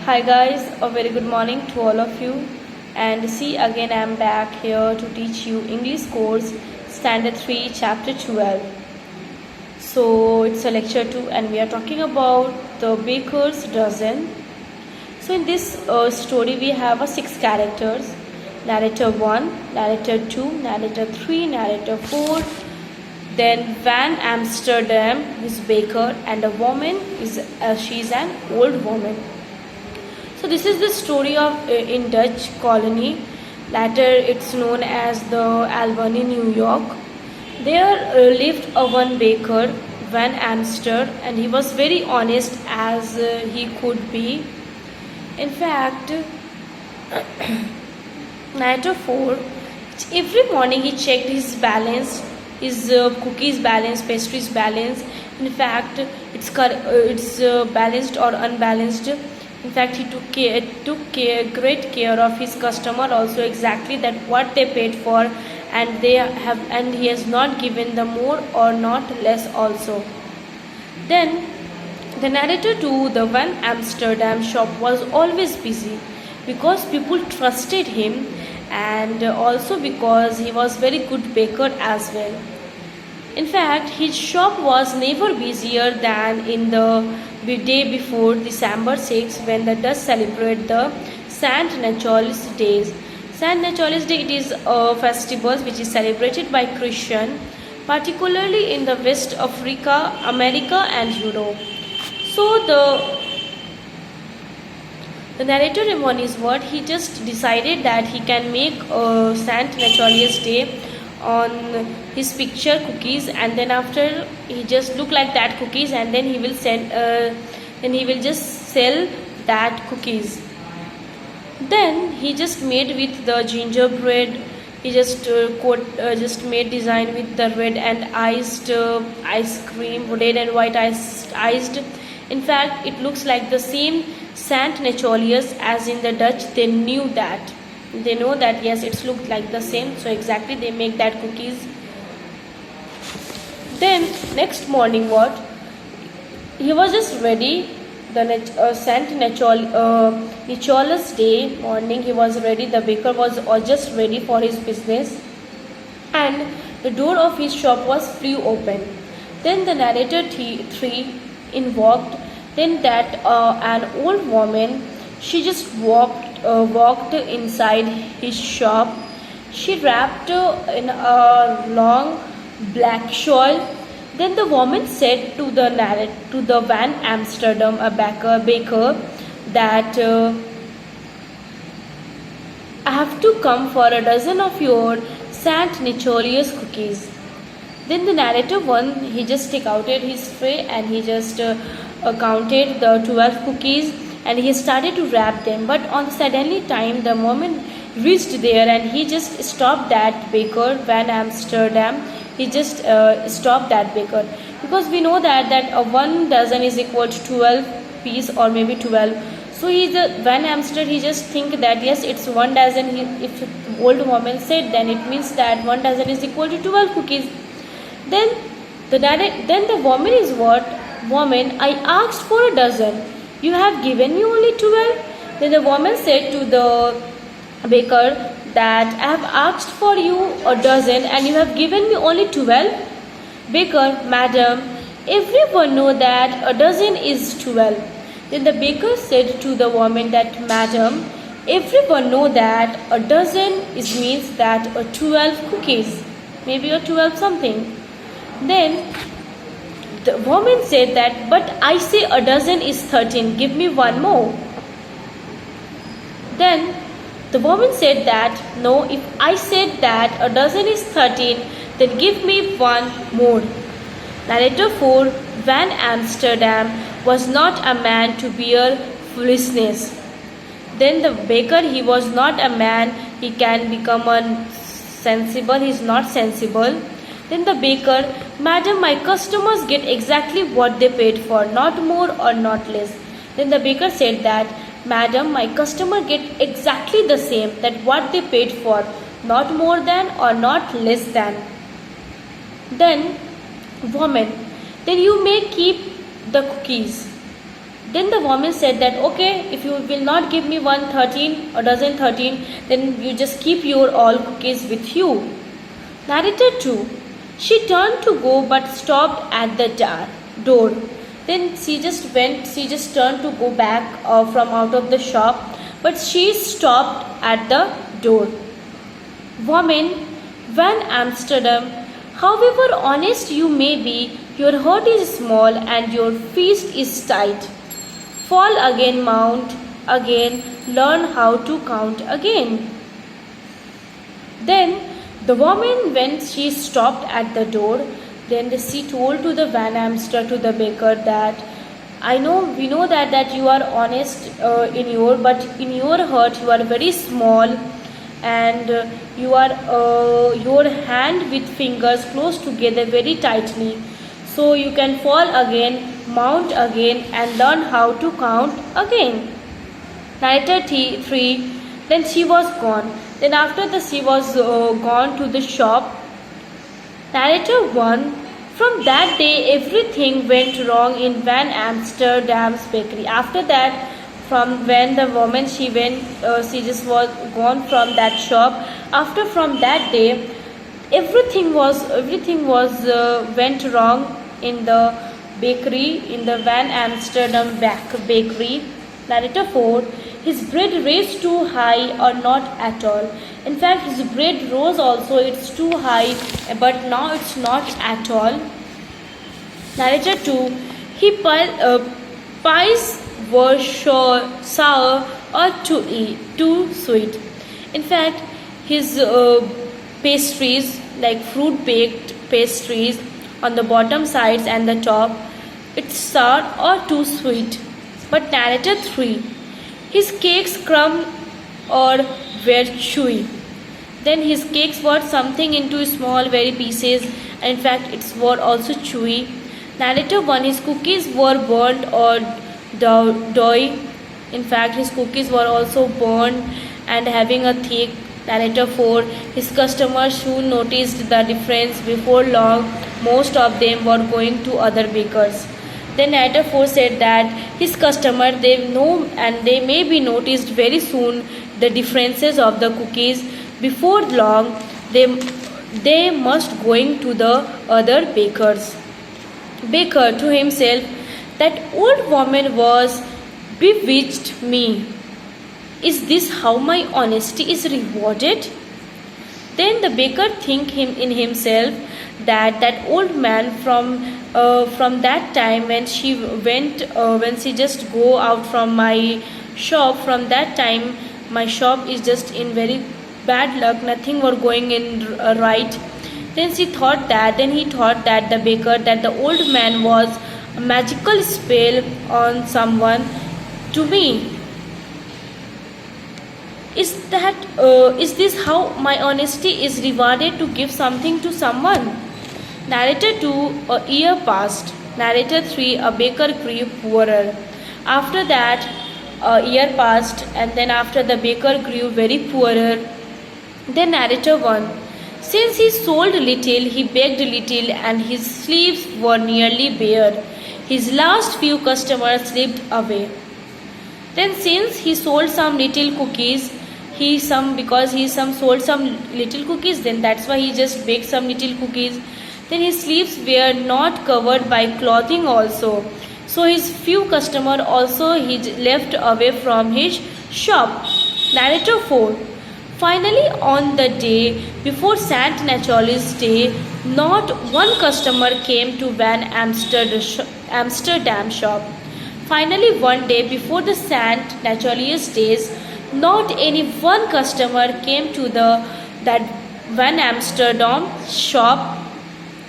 Hi guys, a very good morning to all of you. And see again, I am back here to teach you English course Standard 3 Chapter 12. So it's a lecture 2 and we are talking about the baker's dozen. So in this story we have 6 characters: narrator 1, narrator 2, narrator 3, narrator 4. Then Van Amsterdam is baker, and a woman is she's an old woman. So this is the story of in Dutch colony. Later it's known as the Albany, New York. There lived a one baker, Van Amster, and he was very honest as he could be. In fact, night 4, every morning he checked his balance, his cookies balance, pastries balance. In fact, it's balanced or unbalanced. In fact, he took great care of his customer also, exactly that what they paid for, and he has not given them more or not less also. Then the narrator to the Van Amsterdam shop was always busy because people trusted him, and also because he was very good baker as well. In fact, his shop was never busier than in the day before December 6, when the Dutch celebrate the Saint Nicholas days. Saint Nicholas Day, it is a festival which is celebrated by Christian, particularly in the West Africa, America and Europe. So the narrator in one is what he just decided that he can make a Saint Nicholas Day on his picture cookies, and then after he just look like that cookies, and then he will just sell that cookies. Then he just made with the gingerbread. He just made design with the red and iced ice cream, red and white iced. In fact, it looks like the same Saint Nicholas as in the Dutch. They knew that. They know that yes, it's looked like the same, so exactly they make that cookies. Then next morning, what he was just ready. The Saint Nicholas Day morning, he was ready. The baker was just ready for his business, and the door of his shop was flew open. Then the narrator 3 invoked. Then that an old woman, she just walked inside his shop. She wrapped in a long black shawl. Then the woman said to the Van Amsterdam, a baker, that I have to come for a dozen of your Saint Nicholas cookies. Then the narrator 1, he just took out his tray and he just counted the 12 cookies, and he started to wrap them. But on suddenly time, the moment reached there, and he just stopped that baker, Van Amsterdam. He just stopped that baker, because we know that 1 dozen is equal to 12 piece or maybe 12. So Van Amsterdam, he just think that yes, it's 1 dozen. If old woman said, then it means that 1 dozen is equal to 12 cookies. Then the woman is what? Woman, I asked for a dozen. You have given me only 12. Then the woman said to the baker that I have asked for you a dozen and you have given me only 12. Baker, madam, everyone know that a dozen is 12. Then the baker said to the woman that, madam, everyone know that a dozen means that a 12 cookies, maybe a 12 something. Then the woman said that, but I say a dozen is 13, give me one more. Then the woman said that, no, if I said that a dozen is 13, then give me one more. Narrator 4, Van Amsterdam was not a man to bear foolishness. Then the baker, he was not a man, he can become sensible, he is not sensible. Then the baker, madam, my customers get exactly what they paid for, not more or not less. Then the baker said that, madam, my customer get exactly the same, that what they paid for, not more than or not less than. Then woman, then you may keep the cookies. Then the woman said that, okay, if you will not give me 113 or dozen 13, then you just keep your all cookies with you. Narrator 2. She turned to go but stopped at the door. Then she just turned to go back from out of the shop, but she stopped at the door. Woman, Van Amsterdam, however honest you may be, your heart is small and your fist is tight. Fall again, mount again, learn how to count again. Then the woman, when she stopped at the door, then she told to the Van Amster, to the baker, that we know that you are honest but in your heart you are very small, and you are your hand with fingers close together very tightly. So you can fall again, mount again, and learn how to count again. Narrator 3. Then she was gone. Then after she was gone to the shop. Narrator 1. From that day, everything went wrong in Van Amsterdam's bakery. After that, from when the woman she just was gone from that shop. From that day, everything was went wrong in the bakery, in the Van Amsterdam bakery. Narrator 4. His bread raised too high or not at all. In fact, his bread rose also, it's too high, but now it's not at all. Narrator 2. Pies were sour or too sweet. In fact, his pastries, like fruit baked pastries, on the bottom sides and the top, it's sour or too sweet. But Narrator 3. His cakes crumb or were chewy. Then his cakes were something into small very pieces, and in fact it's were also chewy. Narrator 1. His cookies were burnt or doughy. In fact his cookies were also burnt and having a thick. Narrator 4. His customers soon noticed the difference. Before long, most of them were going to other bakers. Then Narrator 4 said that his customer, they know and they may be noticed very soon the differences of the cookies. Before long, they must going to the other bakers. Baker to himself, that old woman was bewitched me. Is this how my honesty is rewarded? Then the baker think in himself that old man from that time when she just go out from my shop, from that time my shop is just in very bad luck, nothing were going in right. Then he thought that the baker, that the old man was a magical spell on someone to me. Is this how my honesty is rewarded, to give something to someone? Narrator 2. A year passed. Narrator 3. A baker grew poorer. After that, a year passed, and then after the baker grew very poorer. Then Narrator 1. Since he sold little, he begged little, and his sleeves were nearly bare. His last few customers slipped away. Then since he sold some little cookies, sold some little cookies, then that's why he just baked some little cookies. Then his sleeves were not covered by clothing also. So his few customer also he left away from his shop. Narrator 4. Finally, on the day before Saint Nicholas' Day, not one customer came to Van Amsterdam shop. Finally, one day before the Saint Nicholas' days, not any one customer came to that Van Amsterdam shop.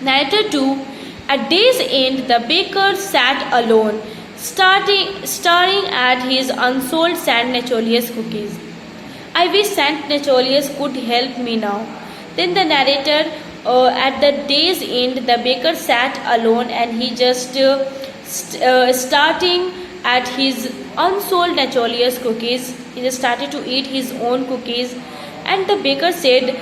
Narrator 2. At day's end, the baker sat alone, staring at his unsold Saint Nicholas cookies. I wish Saint Nicholas could help me now. Then the narrator, at the day's end, the baker sat alone and he just starting at his unsold Nicholas cookies. He just started to eat his own cookies, and the baker said,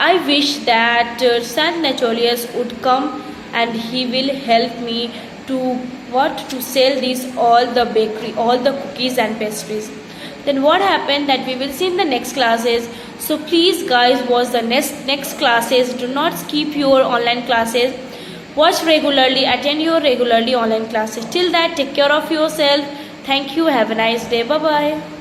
I wish that Saint Nicholas would come and he will help me to what to sell these all the bakery, all the cookies and pastries. Then what happened that we will see in the next classes. So please guys watch the next classes. Do not skip your online classes. Watch regularly, attend your regularly online classes. Till that, take care of yourself. Thank you. Have a nice day. Bye bye.